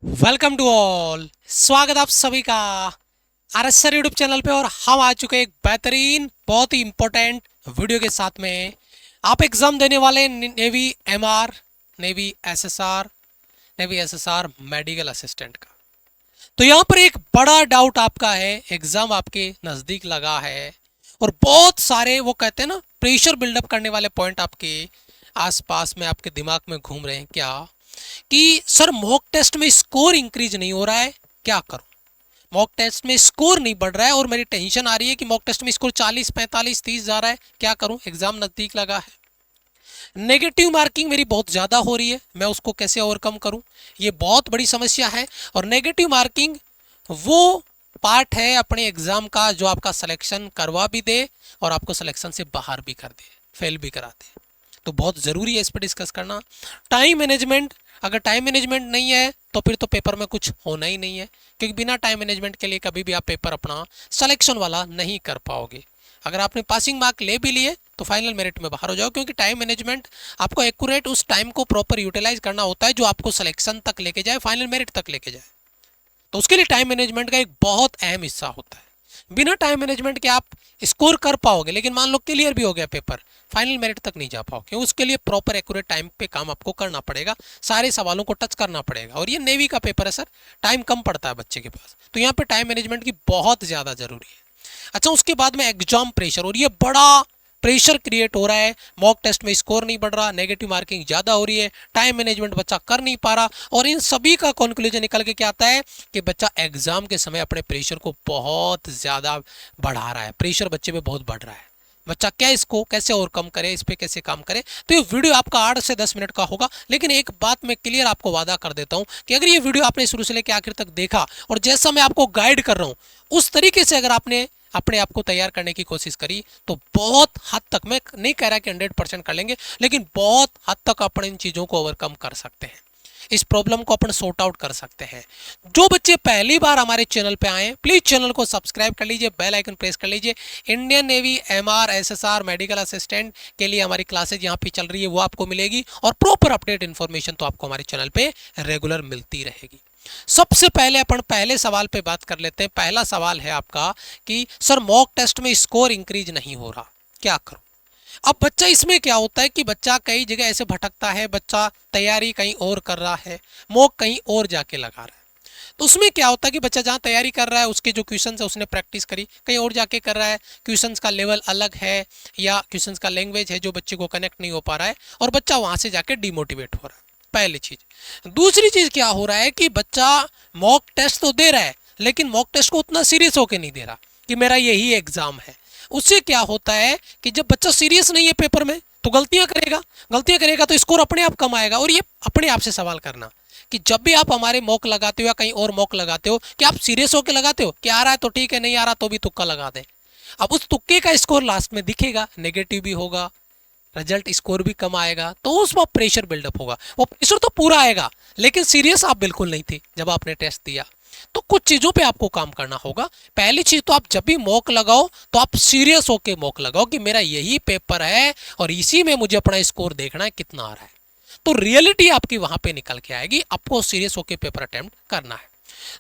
Welcome to all. स्वागत आप सभी का आरएस सर यूट्यूब चैनल पे। और हम आ चुके हैं एक बेहतरीन बहुत ही इंपॉर्टेंट वीडियो के साथ में। आप एग्जाम देने वाले navy MR, navy SSR, navy SSR medical assistant का। तो यहाँ पर एक बड़ा डाउट आपका है, एग्जाम आपके नज़दीक लगा है और बहुत सारे वो कहते हैं ना प्रेशर बिल्डअप करने वाले पॉइंट आपके आसपास में आपके दिमाग में घूम रहे हैं क्या, कि सर मॉक टेस्ट में स्कोर इंक्रीज नहीं हो रहा है, क्या करूं? मॉक टेस्ट में स्कोर नहीं बढ़ रहा है और मेरी टेंशन आ रही है कि मॉक टेस्ट में स्कोर 40, 45, 30 जा रहा है, क्या करूं? एग्जाम नजदीक लगा है। नेगेटिव मार्किंग मेरी बहुत ज़्यादा हो रही है, मैं उसको कैसे ओवरकम करूं? ये बहुत बड़ी समस्या है। और नेगेटिव मार्किंग वो पार्ट है अपने एग्जाम का जो आपका सिलेक्शन करवा भी दे और आपको सिलेक्शन से बाहर भी कर दे, फेल भी करा दे। तो बहुत ज़रूरी है इस पर डिस्कस करना। टाइम मैनेजमेंट, अगर टाइम मैनेजमेंट नहीं है तो फिर तो पेपर में कुछ होना ही नहीं है, क्योंकि बिना टाइम मैनेजमेंट के लिए कभी भी आप पेपर अपना सिलेक्शन वाला नहीं कर पाओगे। अगर आपने पासिंग मार्क ले भी लिए तो फाइनल मेरिट में बाहर हो जाओ, क्योंकि टाइम मैनेजमेंट आपको एक्यूरेट उस टाइम को प्रॉपर यूटिलाइज करना होता है जो आपको सिलेक्शन तक लेके जाए, फाइनल मेरिट तक लेके जाए। तो उसके लिए टाइम मैनेजमेंट का एक बहुत अहम हिस्सा होता है। बिना टाइम मैनेजमेंट के आप स्कोर कर पाओगे, लेकिन मान लो क्लियर भी हो गया पेपर, फाइनल मेरिट तक नहीं जा पाओगे। उसके लिए प्रॉपर एक्यूरेट टाइम पे काम आपको करना पड़ेगा, सारे सवालों को टच करना पड़ेगा। और ये नेवी का पेपर है सर, टाइम कम पड़ता है बच्चे के पास, तो यहाँ पे टाइम मैनेजमेंट की बहुत ज़्यादा जरूरी है। अच्छा, उसके बाद में एग्जाम प्रेशर, और ये बड़ा प्रेशर क्रिएट हो रहा है। मॉक टेस्ट में स्कोर नहीं बढ़ रहा, नेगेटिव मार्किंग ज़्यादा हो रही है, टाइम मैनेजमेंट बच्चा कर नहीं पा रहा, और इन सभी का कंक्लूजन निकल के क्या आता है कि बच्चा एग्जाम के समय अपने प्रेशर को बहुत ज़्यादा बढ़ा रहा है। प्रेशर बच्चे पे बहुत बढ़ रहा है। बच्चा क्या इसको कैसे ओवरकम करे, इस पे कैसे काम करे। तो ये वीडियो आपका 8 से 10 मिनट का होगा, लेकिन एक बात मैं क्लियर आपको वादा कर देता हूं कि अगर ये वीडियो आपने शुरू से लेकर आखिर तक देखा और जैसा मैं आपको गाइड कर रहा हूं उस तरीके से अगर आपने अपने आप को तैयार करने की कोशिश करी तो बहुत हद तक, मैं नहीं कह रहा कि 100% कर लेंगे, लेकिन बहुत हद तक अपन इन चीज़ों को ओवरकम कर सकते हैं, इस प्रॉब्लम को अपन सॉर्ट आउट कर सकते हैं। जो बच्चे पहली बार हमारे चैनल पे आए प्लीज चैनल को सब्सक्राइब कर लीजिए, बेल आइकन प्रेस कर लीजिए। Indian navy MR SSR medical assistant के लिए हमारी क्लासेज यहाँ पे चल रही है, वो आपको मिलेगी, और प्रॉपर अपडेट इन्फॉर्मेशन तो आपको हमारे चैनल पे रेगुलर मिलती रहेगी। सबसे पहले अपन पहले सवाल पे बात कर लेते हैं। पहला सवाल है आपका कि सर मॉक टेस्ट में स्कोर इंक्रीज नहीं हो रहा, क्या करूं? अब बच्चा इसमें क्या होता है कि बच्चा कई जगह ऐसे भटकता है, बच्चा तैयारी कहीं और कर रहा है, मॉक कहीं और जाके लगा रहा है। तो उसमें क्या होता है कि बच्चा जहाँ तैयारी कर रहा है उसके जो क्वेश्चंस है उसने प्रैक्टिस करी, कहीं और जाके कर रहा है, क्वेश्चंस का लेवल अलग है या क्वेश्चंस का लैंग्वेज है जो बच्चे को कनेक्ट नहीं हो पा रहा है, और बच्चा वहाँ से जाके डिमोटिवेट हो रहा है। पहली चीज। दूसरी चीज क्या हो रहा है कि बच्चा मॉक टेस्ट तो दे रहा है, लेकिन मॉक टेस्ट को उतना सीरियस होके नहीं दे रहा कि मेरा यही एग्जाम है। उससे क्या होता है कि जब बच्चा सीरियस नहीं है पेपर में तो गलतियां करेगा, गलतियां करेगा तो स्कोर अपने आप कम आएगा। और ये अपने आप से सवाल करना कि जब भी आप हमारे मॉक लगाते हो या कहीं और मॉक लगाते हो, कि आप सीरियस होकर लगाते हो कि आ रहा है तो ठीक है, नहीं आ रहा तो भी तुक्का लगा दे। अब उस तुक्के का स्कोर लास्ट में दिखेगा, नेगेटिव भी होगा, रिजल्ट स्कोर भी कम आएगा, तो उस वक्त प्रेशर बिल्डअप होगा। वो प्रेशर तो पूरा आएगा, लेकिन सीरियस आप बिल्कुल नहीं थे जब आपने टेस्ट दिया। तो कुछ चीजों पे आपको काम करना होगा। पहली चीज तो आप जब भी मॉक लगाओ तो आप सीरियस होके मॉक लगाओ कि मेरा यही पेपर है और इसी में मुझे अपना स्कोर देखना है कितना आ रहा है। तो रियलिटी आपकी वहां पे निकल के आएगी, आपको सीरियस होके पेपर अटेम्प्ट करना है।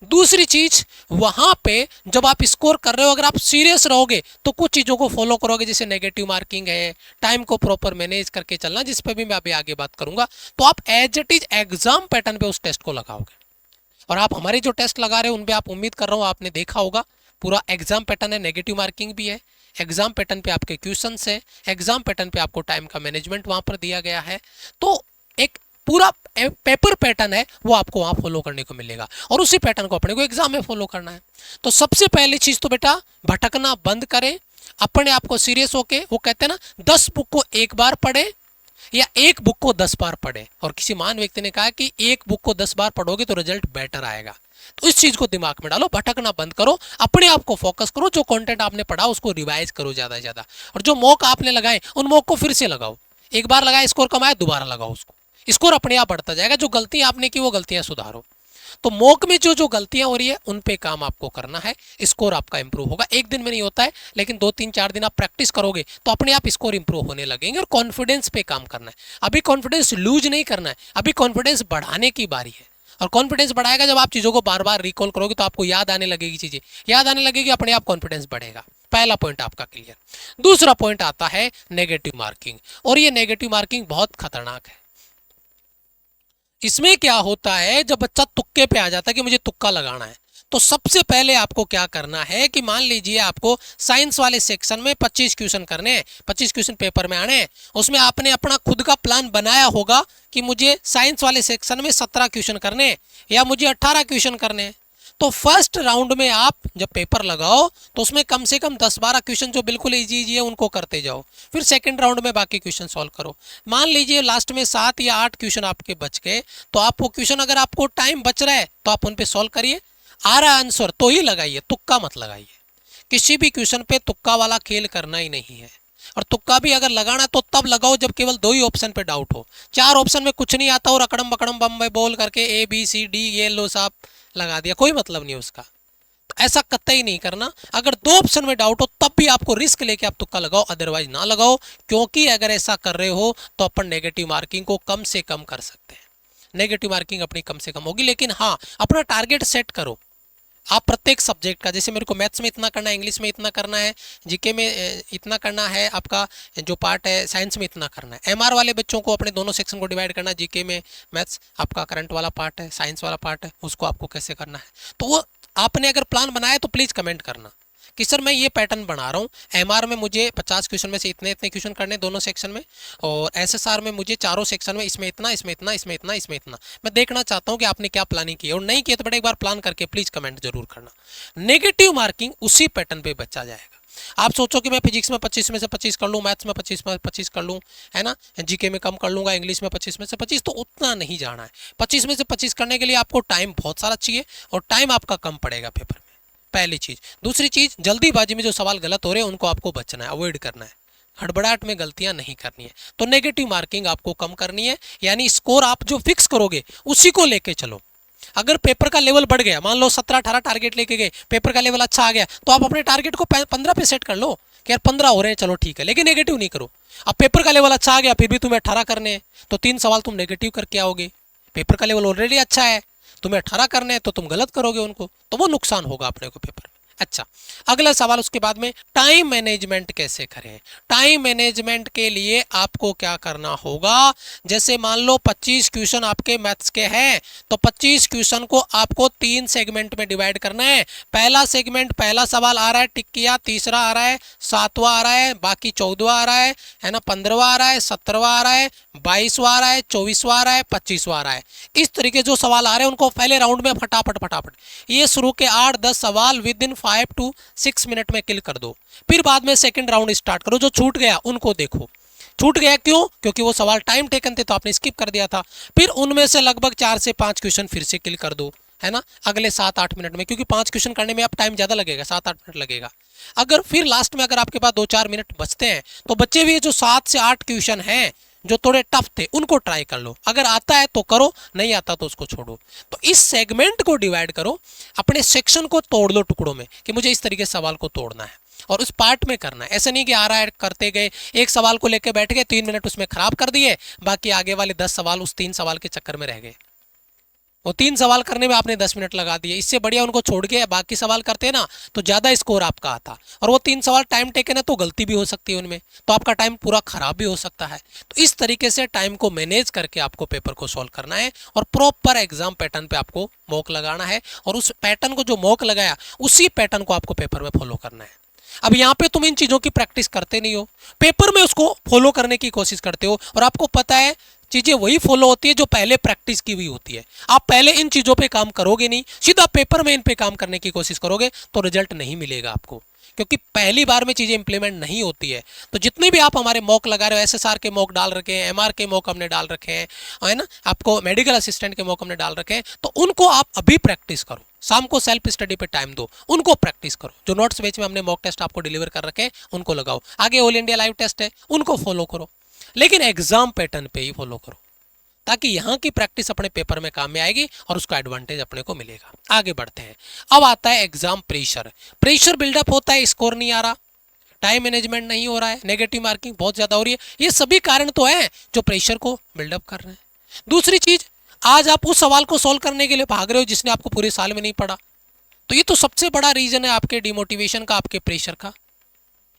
दूसरी चीज, वहां पे जब आप स्कोर कर रहे हो अगर आप सीरियस रहोगे तो कुछ चीजों को फॉलो करोगे, जैसे नेगेटिव मार्किंग है, टाइम को प्रॉपर मैनेज करके चलना, जिस पे भी मैं अभी आगे बात करूंगा। तो आप as it is exam pattern पे उस टेस्ट को लगाओगे। और आप हमारे जो टेस्ट लगा रहे हो उन पे आप उम्मीद कर रहा हूँ आपने देखा होगा, पूरा एग्जाम पैटर्न है, नेगेटिव मार्किंग भी है, एग्जाम पैटर्न पे आपके क्वेश्चंस है, एग्जाम पैटर्न पे आपको टाइम का मैनेजमेंट वहां पर दिया गया है। तो एक पूरा पेपर पैटर्न है वो आपको वहां फॉलो करने को मिलेगा, और उसी पैटर्न को अपने को एग्जाम में फॉलो करना है। तो सबसे पहली चीज तो बेटा भटकना बंद करें, अपने आप को सीरियस होके, वो कहते हैं ना 10 बुक को एक बार पढ़े या एक बुक को 10 बार पढ़े। और किसी महान व्यक्ति ने कहा कि एक बुक को 10 बार पढ़ोगे तो रिजल्ट बेटर आएगा। तो इस चीज को दिमाग में डालो, भटकना बंद करो, अपने आप को फोकस करो, जो कंटेंट आपने पढ़ा उसको रिवाइज करो ज्यादा से ज्यादा, और जो मॉक आपने लगाए उन मॉक को फिर से लगाओ। एक बार लगाए स्कोर कम आए दोबारा लगाओ उसको, स्कोर अपने आप बढ़ता जाएगा। जो गलतियां आपने की वो गलतियां सुधारो। तो मॉक में जो जो गलतियां हो रही है उन पे काम आपको करना है, स्कोर आपका इंप्रूव होगा। एक दिन में नहीं होता है, लेकिन 2 3 4 दिन आप प्रैक्टिस करोगे तो अपने आप स्कोर इंप्रूव होने लगेंगे। और कॉन्फिडेंस पे काम करना है, अभी कॉन्फिडेंस लूज नहीं करना है, अभी कॉन्फिडेंस बढ़ाने की बारी है। और कॉन्फिडेंस बढ़ाएगा जब आप चीज़ों को बार बार रिकॉल करोगे, तो आपको याद आने लगेगी चीज़ें, याद आने लगेगी, अपने आप कॉन्फिडेंस बढ़ेगा। पहला पॉइंट आपका क्लियर। दूसरा पॉइंट आता है नेगेटिव मार्किंग, और ये नेगेटिव मार्किंग बहुत खतरनाक है। इसमें क्या होता है, जब बच्चा तुक्के पे आ जाता है कि मुझे तुक्का लगाना है, तो सबसे पहले आपको क्या करना है कि मान लीजिए आपको साइंस वाले सेक्शन में 25 क्वेश्चन करने हैं, 25 क्वेश्चन पेपर में आने हैं। उसमें आपने अपना खुद का प्लान बनाया होगा कि मुझे साइंस वाले सेक्शन में 17 क्वेश्चन करने हैं या मुझे 18 क्वेश्चन करने हैं। तो फर्स्ट राउंड में आप जब पेपर लगाओ तो उसमें कम से कम 10-12 क्वेश्चन जो बिल्कुल इजी है उनको करते जाओ, फिर सेकंड राउंड में बाकी क्वेश्चन सॉल्व करो। मान लीजिए लास्ट में 7 या 8 क्वेश्चन आपके बच गए, तो आप वो क्वेश्चन, अगर आपको टाइम बच रहा है तो आप उन पे सॉल्व करिए, आ रहा है आंसर तो ही लगाइए, तुक्का मत लगाइए। किसी भी क्वेश्चन पे तुक्का वाला खेल करना ही नहीं है। और तुक्का भी अगर लगाना तो तब लगाओ जब केवल 2 ही ऑप्शन पे डाउट हो। 4 ऑप्शन में कुछ नहीं आता और अकड़म बकड़म बम में बोल करके ABCD ये लो साहब लगा दिया, कोई मतलब नहीं उसका। तो ऐसा कतई नहीं करना। अगर 2 ऑप्शन में डाउट हो तब भी आपको रिस्क लेके आप तुक्का लगाओ, अदरवाइज ना लगाओ। क्योंकि अगर ऐसा कर रहे हो तो अपन नेगेटिव मार्किंग को कम से कम कर सकते हैं, नेगेटिव मार्किंग अपनी कम से कम होगी। लेकिन हाँ, अपना टारगेट सेट करो आप प्रत्येक सब्जेक्ट का। जैसे मेरे को मैथ्स में इतना करना है, इंग्लिश में इतना करना है, जीके में इतना करना है, आपका जो पार्ट है साइंस में इतना करना है। MR वाले बच्चों को अपने दोनों सेक्शन को डिवाइड करना है, जीके में मैथ्स, आपका करंट वाला पार्ट है, साइंस वाला पार्ट है, उसको आपको कैसे करना है। तो वो आपने अगर प्लान बनाया तो प्लीज़ कमेंट करना कि सर मैं ये पैटर्न बना रहा हूँ, MR में मुझे 50 क्वेश्चन में से इतने इतने क्वेश्चन करने दोनों सेक्शन में, और SSR में मुझे चारों सेक्शन में इसमें इतना, इसमें इतना, इसमें इतना, इसमें इतना। मैं देखना चाहता हूँ कि आपने क्या प्लानिंग की है, और नहीं किया तो बेटा एक बार प्लान करके प्लीज कमेंट जरूर करना। नेगेटिव मार्किंग उसी पैटर्न पे बचा जाएगा। आप सोचो कि मैं फिजिक्स में 25 में से 25 कर लूँ, मैथ्स में 25 में 25 कर लूँ, है ना, जीके में कम कर लूँगा, इंग्लिश में 25 में से 25, तो उतना नहीं जाना है। 25 में से 25 करने के लिए आपको टाइम बहुत सारा चाहिए, और टाइम आपका कम पड़ेगा पेपर में, पहली चीज़। दूसरी चीज़, जल्दीबाजी में जो सवाल गलत हो रहे हैं उनको आपको बचना है, अवॉइड करना है, हड़बड़ाहट में गलतियां नहीं करनी है। तो नेगेटिव मार्किंग आपको कम करनी है, यानी स्कोर आप जो फिक्स करोगे उसी को लेके चलो। अगर पेपर का लेवल बढ़ गया, मान लो 17-18 टारगेट लेके गए, पेपर का लेवल अच्छा आ गया, तो आप अपने टारगेट को 15 पे सेट कर लो कि यार 15 हो रहे हैं, चलो ठीक है, लेकिन नेगेटिव नहीं करो। अब पेपर का लेवल अच्छा आ गया फिर भी तुम्हें 18 करने हैं, तो 3 सवाल तुम नेगेटिव करके आओगे। पेपर का लेवल ऑलरेडी अच्छा है, तुम्हें 18 करने हैं तो तुम गलत करोगे उनको, तो वो नुकसान होगा अपने को पेपर में। अच्छा, अगला सवाल उसके बाद में, टाइम मैनेजमेंट कैसे करें। टाइम मैनेजमेंट के लिए आपको क्या करना होगा, जैसे मान लो 25 क्वेश्चन आपके मैथ्स के हैं, तो 25 क्वेश्चन को आपको 3 सेगमेंट में डिवाइड करना है। पहला सेगमेंट, पहला सवाल आ रहा है टिक किया, तीसरा आ रहा है, 7वां आ रहा है, बाकी 14वां आ रहा है ना, 15वां आ रहा है, 17वां आ रहा है, 22वां आ रहा है, 24वां आ रहा है, 25वां आ रहा है। इस तरीके जो सवाल आ रहे हैं उनको पहले राउंड में फटाफट फटाफट ये शुरू के 8-10 सवाल विद इन 5 to 6 मिनट में किल कर दो। फिर बाद में सेकंड राउंड स्टार्ट करो, जो छूट गया उनको देखो। छूट गया क्यों? क्योंकि वो सवाल टाइम टेकन थे तो आपने स्किप कर दिया था। फिर उनमें से लगभग 4 से 5 क्वेश्चन फिर से किल कर दो, है ना, अगले 7-8 मिनट में, क्योंकि 5 क्वेश्चन करने में आप टाइम ज़्यादा लगेगा, 7-8 मिनट लगेगा। अगर फिर लास्ट में अगर आपके पास 2-4 मिनट बचते हैं तो बच्चे भी जो 7 से 8 क्वेश्चन हैं जो थोड़े टफ थे उनको ट्राई कर लो। अगर आता है तो करो, नहीं आता तो उसको छोड़ो। तो इस सेगमेंट को डिवाइड करो, अपने सेक्शन को तोड़ लो टुकड़ों में कि मुझे इस तरीके से सवाल को तोड़ना है और उस पार्ट में करना है। ऐसा नहीं कि आ रहा है करते गए, एक सवाल को लेकर बैठ गए, 3 मिनट उसमें खराब कर दिए, बाकी आगे वाले 10 सवाल उस 3 सवाल के चक्कर में रह गए। वो 3 सवाल करने में आपने 10 मिनट लगा दिए। इससे बढ़िया उनको छोड़ के बाकी सवाल करते ना तो ज़्यादा स्कोर आपका आता। और वो 3 सवाल टाइम टेकन है तो गलती भी हो सकती है उनमें, तो आपका टाइम पूरा खराब भी हो सकता है। तो इस तरीके से टाइम को मैनेज करके आपको पेपर को सॉल्व करना है और प्रॉपर एग्जाम पैटर्न पे आपको मॉक लगाना है, और उस पैटर्न को जो मॉक लगाया उसी पैटर्न को आपको पेपर में फॉलो करना है। अब यहाँ पे तुम इन चीज़ों की प्रैक्टिस करते नहीं हो, पेपर में उसको फॉलो करने की कोशिश करते हो, और आपको पता है चीज़ें वही फॉलो होती है जो पहले प्रैक्टिस की हुई होती है। आप पहले इन चीज़ों पे काम करोगे नहीं, सीधा पेपर में इन पे काम करने की कोशिश करोगे तो रिजल्ट नहीं मिलेगा आपको, क्योंकि पहली बार में चीज़ें इंप्लीमेंट नहीं होती है। तो जितने भी आप हमारे मॉक लगा रहे हो, SSR के मॉक डाल रखे हैं, MR के मॉक हमने डाल रखे हैं, है ना, आपको मेडिकल असिस्टेंट के मॉक हमने डाल रखे हैं, तो उनको आप अभी प्रैक्टिस करो। शाम को सेल्फ स्टडी पे टाइम दो, उनको प्रैक्टिस करो। जो नोट्स बेच में हमने मॉक टेस्ट आपको डिलीवर कर रखे हैं उनको लगाओ। आगे ऑल इंडिया लाइव टेस्ट है उनको फॉलो करो, लेकिन एग्जाम पैटर्न पे ही फॉलो करो, ताकि यहाँ की प्रैक्टिस अपने पेपर में काम में आएगी और उसका एडवांटेज अपने को मिलेगा। आगे बढ़ते हैं। अब आता है एग्जाम प्रेशर। प्रेशर बिल्डअप होता है, स्कोर नहीं आ रहा, टाइम मैनेजमेंट नहीं हो रहा है, नेगेटिव मार्किंग बहुत ज़्यादा हो रही है। ये सभी कारण तो हैं जो प्रेशर को बिल्डअप कर रहे हैं। दूसरी चीज़, आज आप उस सवाल को सॉल्व करने के लिए भाग रहे हो जिसने आपको पूरे साल में नहीं पढ़ा। तो ये तो सबसे बड़ा रीजन है आपके डिमोटिवेशन का, आपके प्रेशर का।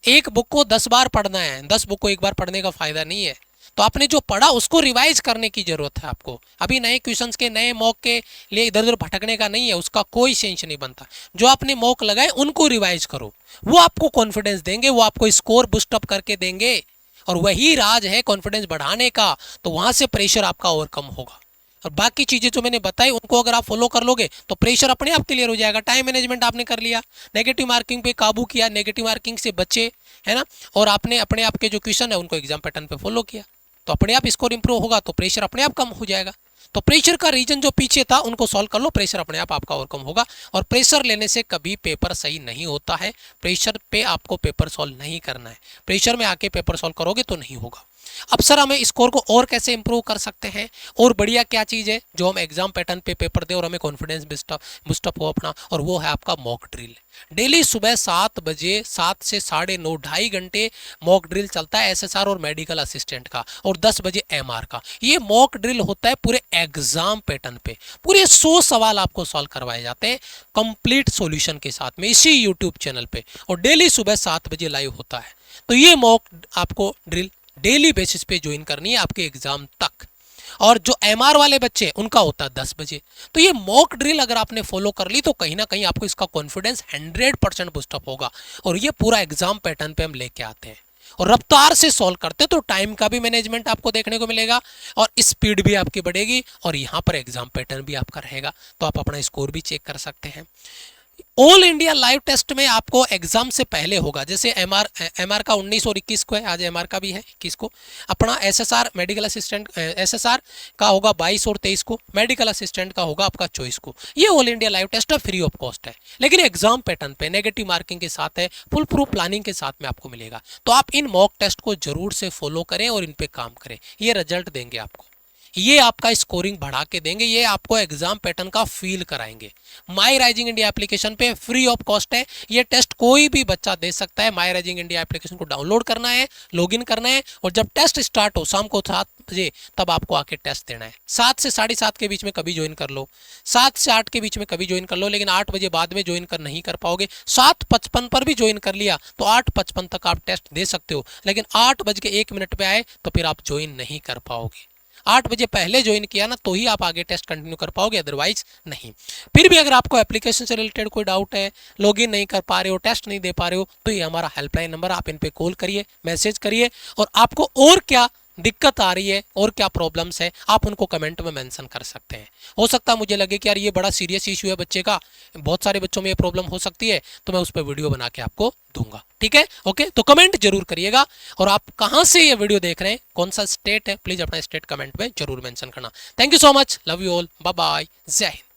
एक बुक को 10 बार पढ़ना है, 10 बुक को एक बार पढ़ने का फायदा नहीं है। तो आपने जो पढ़ा उसको रिवाइज करने की जरूरत है आपको। अभी नए क्वेश्चंस के, नए मॉक के लिए इधर उधर भटकने का नहीं है, उसका कोई सेंस नहीं बनता। जो आपने मॉक लगाए उनको रिवाइज करो, वो आपको कॉन्फिडेंस देंगे, वो आपको स्कोर बूस्ट अप करके देंगे, और वही राज है कॉन्फिडेंस बढ़ाने का। तो वहां से प्रेशर आपका ओवरकम होगा। और बाकी चीजें जो मैंने बताई उनको अगर आप फॉलो कर लोगे तो प्रेशर अपने आप क्लियर हो जाएगा। टाइम मैनेजमेंट आपने कर लिया, नेगेटिव मार्किंग पे काबू किया, नेगेटिव मार्किंग से बचे, है ना, और आपने अपने आप के जो क्वेश्चन है उनको एग्जाम पैटर्न पे फॉलो किया, तो अपने आप स्कोर इंप्रूव होगा, तो प्रेशर अपने आप कम हो जाएगा। तो प्रेशर का रीजन जो पीछे था उनको सॉल्व कर लो, प्रेशर अपने आप आपका ओवरकम होगा। और प्रेशर लेने से कभी पेपर सही नहीं होता है। प्रेशर पे आपको पेपर सॉल्व नहीं करना है, प्रेशर में आके पेपर सॉल्व करोगे तो नहीं होगा। अब सर हमें स्कोर को और कैसे इंप्रूव कर सकते हैं, और बढ़िया क्या चीज़ है जो हम एग्जाम पैटर्न पे पेपर दे और हमें कॉन्फिडेंस बूस्टअप हो अपना, और वो है आपका मॉक ड्रिल। डेली सुबह 7 बजे, 7 से 9:30, 2.5 घंटे मॉक ड्रिल चलता है एसएसआर और मेडिकल असिस्टेंट का, और 10 बजे एमआर का। ये मॉक ड्रिल होता है पूरे एग्जाम पैटर्न पे, पूरे 100 सवाल आपको सॉल्व करवाए जाते हैं कंप्लीट सॉल्यूशन के साथ में इसी यूट्यूब चैनल पे, और डेली सुबह 7 बजे लाइव होता है। तो ये मॉक आपको ड्रिल डेली बेसिस पे ज्वाइन करनी है आपके एग्जाम तक। और जो एमआर वाले बच्चे उनका होता है 10 बजे। तो ये मॉक ड्रिल अगर आपने फॉलो कर ली तो कहीं ना कहीं आपको इसका कॉन्फिडेंस 100% बूस्टअप होगा, और ये पूरा एग्जाम पैटर्न पे हम लेके आते हैं और रफ्तार से सॉल्व करते हैं। तो टाइम का भी मैनेजमेंट आपको देखने को मिलेगा, और स्पीड भी आपकी बढ़ेगी, और यहाँ पर एग्जाम पैटर्न भी आपका रहेगा, तो आप अपना स्कोर भी चेक कर सकते हैं। ऑल इंडिया लाइव टेस्ट में आपको एग्जाम से पहले होगा, जैसे एमआर का 19 और 21 को है, आज एमआर का भी है 21 को। अपना एसएसआर मेडिकल असिस्टेंट एसएसआर का होगा 22 और 23 को, मेडिकल असिस्टेंट का होगा आपका 24 को। ये ऑल इंडिया लाइव टेस्ट है, फ्री ऑफ कॉस्ट है, लेकिन एग्जाम पैटर्न पे नेगेटिव मार्किंग के साथ है, फुल प्रूफ प्लानिंग के साथ में आपको मिलेगा। तो आप इन मॉक टेस्ट को जरूर से फॉलो करें और इन पे काम करें, ये रिजल्ट देंगे आपको, ये आपका स्कोरिंग बढ़ा के देंगे, ये आपको एग्जाम पैटर्न का फील कराएंगे। माई राइजिंग इंडिया एप्लीकेशन पे फ्री ऑफ कॉस्ट है, ये टेस्ट कोई भी बच्चा दे सकता है। माई राइजिंग इंडिया एप्लीकेशन को डाउनलोड करना है, लॉगिन करना है, और जब टेस्ट स्टार्ट हो शाम को 7 बजे तब आपको आके टेस्ट देना है। 7 से 7:30 के बीच में कभी ज्वाइन कर लो, 7 से 8 के बीच में कभी ज्वाइन कर लो, लेकिन 8 बजे बाद में ज्वाइन कर नहीं कर पाओगे। 7:55 पर भी ज्वाइन कर लिया तो 8:55 तक आप टेस्ट दे सकते हो, लेकिन 8:01 पे आए तो फिर आप ज्वाइन नहीं कर पाओगे। 8 बजे पहले ज्वाइन किया ना तो ही आप आगे टेस्ट कंटिन्यू कर पाओगे, अदरवाइज नहीं। फिर भी अगर आपको एप्लीकेशन से रिलेटेड कोई डाउट है, लॉगिन नहीं कर पा रहे हो, टेस्ट नहीं दे पा रहे हो, तो ये हमारा हेल्पलाइन नंबर, आप इन पे कॉल करिए, मैसेज करिए, और आपको और क्या दिक्कत आ रही है और क्या प्रॉब्लम्स है आप उनको कमेंट में मेंशन कर सकते हैं। हो सकता है मुझे लगे कि यार ये बड़ा सीरियस इशू है बच्चे का, बहुत सारे बच्चों में ये प्रॉब्लम हो सकती है, तो मैं उस पर वीडियो बना के आपको दूंगा। ठीक है, ओके, तो कमेंट जरूर करिएगा, और आप कहां से ये वीडियो देख रहे हैं, कौन सा स्टेट है, प्लीज अपना स्टेट कमेंट में जरूर मेंशन करना। Thank you so much, love you all, bye bye, Jai Hind.